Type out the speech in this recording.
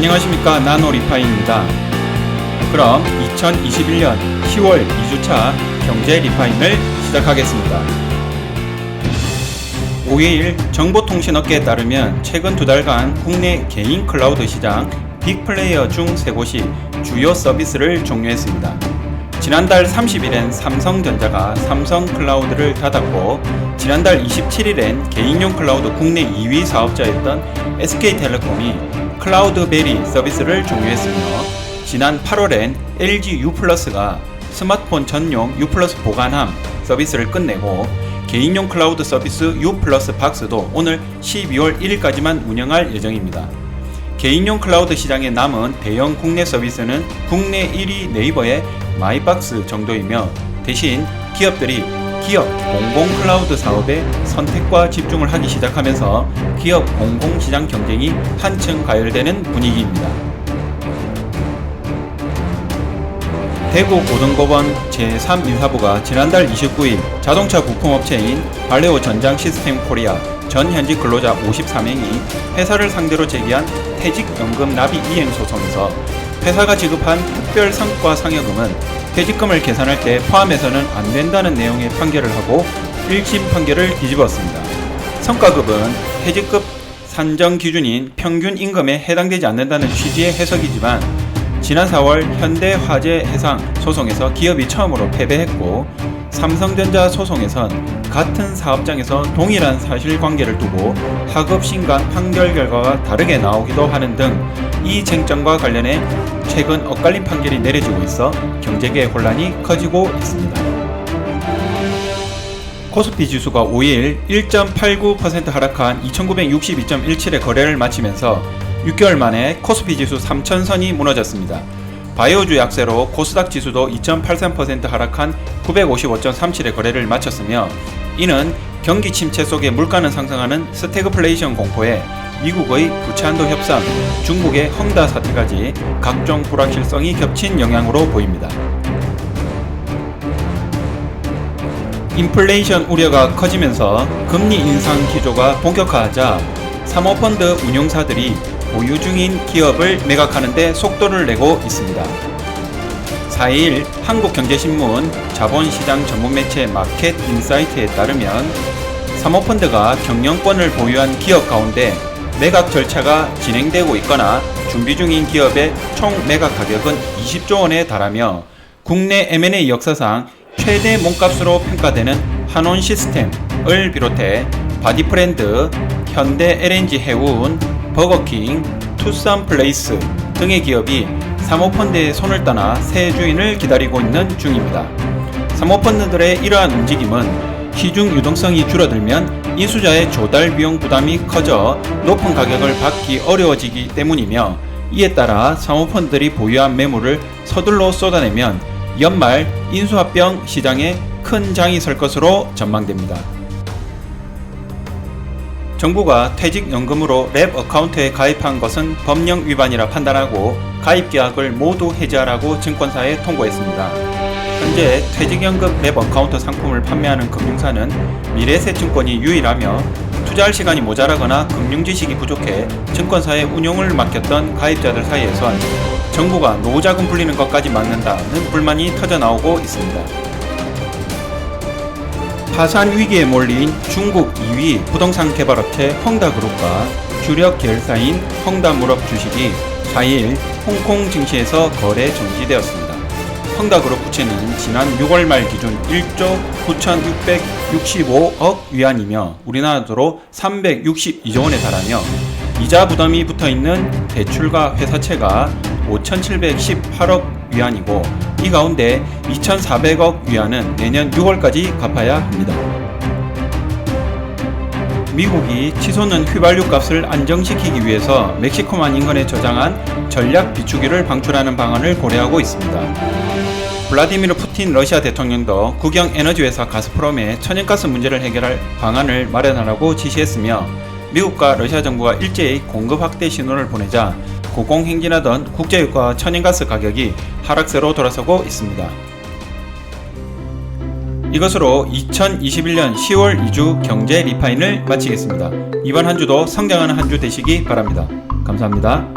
안녕하십니까, 나노리파이입니다. 그럼 2021년 10월 2주차 경제 리파인을 시작하겠습니다. 5일 정보통신업계에 따르면 최근 두 달간 국내 개인 클라우드 시장 빅플레이어 중 3곳이 주요 서비스를 종료했습니다. 지난달 30일엔 삼성전자가 삼성 클라우드를 닫았고, 지난달 27일엔 개인용 클라우드 국내 2위 사업자였던 SK텔레콤이 클라우드베리 서비스를 종료했으며, 지난 8월엔 LG U+가 스마트폰 전용 U+ 보관함 서비스를 끝내고, 개인용 클라우드 서비스 U+ 박스도 오늘 12월 1일까지만 운영할 예정입니다. 개인용 클라우드 시장에 남은 대형 국내 서비스는 국내 1위 네이버의 마이박스 정도이며, 대신 기업들이 기업 공공 클라우드 사업에 선택과 집중을 하기 시작하면서 기업 공공시장 경쟁이 한층 가열되는 분위기입니다. 대구고등법원 제3인사부가 지난달 29일 자동차 부품업체인 발레오 전장시스템코리아 전 현직 근로자 54명이 회사를 상대로 제기한 퇴직연금 납입 이행 소송에서 회사가 지급한 특별성과 상여금은 퇴직금을 계산할 때 포함해서는 안 된다는 내용의 판결을 하고 1심 판결을 뒤집었습니다. 성과급은 퇴직금 산정 기준인 평균 임금에 해당되지 않는다는 취지의 해석이지만, 지난 4월 현대화재해상 소송에서 기업이 처음으로 패배했고, 삼성전자 소송에선 같은 사업장에서 동일한 사실관계를 두고 하급 신간 판결 결과가 다르게 나오기도 하는 등 이 쟁점과 관련해 최근 엇갈린 판결이 내려지고 있어 경제계의 혼란이 커지고 있습니다. 코스피 지수가 5일 1.89% 하락한 2962.17의 거래를 마치면서 6개월 만에 코스피 지수 3000선이 무너졌습니다. 바이오주 약세로 코스닥 지수도 2.83% 하락한 955.37의 거래를 마쳤으며, 이는 경기 침체 속에 물가는 상승하는 스태그플레이션 공포에 미국의 부채한도 협상, 중국의 헝다 사태까지 각종 불확실성이 겹친 영향으로 보입니다. 인플레이션 우려가 커지면서 금리 인상 기조가 본격화하자 사모펀드 운용사들이 보유 중인 기업을 매각하는 데 속도를 내고 있습니다. 4일 한국경제신문 자본시장 전문 매체 마켓인사이트에 따르면, 사모펀드가 경영권을 보유한 기업 가운데 매각 절차가 진행되고 있거나 준비 중인 기업의 총 매각 가격은 20조 원에 달하며, 국내 M&A 역사상 최대 몸값으로 평가되는 한온시스템을 비롯해 바디프렌드, 현대 LNG 해운, 버거킹, 투썸플레이스 등의 기업이 사모펀드의 손을 떠나 새 주인을 기다리고 있는 중입니다. 사모펀드들의 이러한 움직임은 시중 유동성이 줄어들면 인수자의 조달 비용 부담이 커져 높은 가격을 받기 어려워지기 때문이며, 이에 따라 사모펀드들이 보유한 매물을 서둘러 쏟아내면 연말 인수합병 시장에 큰 장이 설 것으로 전망됩니다. 정부가 퇴직연금으로 랩 어카운트에 가입한 것은 법령 위반이라 판단하고 가입 계약을 모두 해지하라고 증권사에 통보했습니다. 현재 퇴직연금 랩 어카운트 상품을 판매하는 금융사는 미래에셋증권이 유일하며, 투자할 시간이 모자라거나 금융 지식이 부족해 증권사의 운용을 맡겼던 가입자들 사이에선 정부가 노후자금 불리는 것까지 막는다는 불만이 터져나오고 있습니다. 파산 위기에 몰린 중국 2위 부동산 개발업체 헝다그룹과 주력 계열사인 헝다물업 주식이 4일 홍콩 증시에서 거래 정지되었습니다. 헝다그룹 부채는 지난 6월 말 기준 1조 9,665억 위안이며 우리나라 돈으로 362조 원에 달하며, 이자 부담이 붙어있는 대출과 회사채가 5,718억 위안이고, 이 가운데 2,400억 위안은 내년 6월까지 갚아야 합니다. 미국이 치솟는 휘발유 값을 안정시키기 위해서 멕시코만 인근에 저장한 전략 비축유를 방출하는 방안을 고려하고 있습니다. 블라디미르 푸틴 러시아 대통령도 국영 에너지 회사 가스프롬의 천연가스 문제를 해결할 방안을 마련하라고 지시했으며, 미국과 러시아 정부가 일제히 공급 확대 신호를 보내자 고공행진하던 국제유가 천연가스 가격이 하락세로 돌아서고 있습니다. 이것으로 2021년 10월 2주 경제 리파인을 마치겠습니다. 이번 한 주도 성장하는 한 주 되시기 바랍니다. 감사합니다.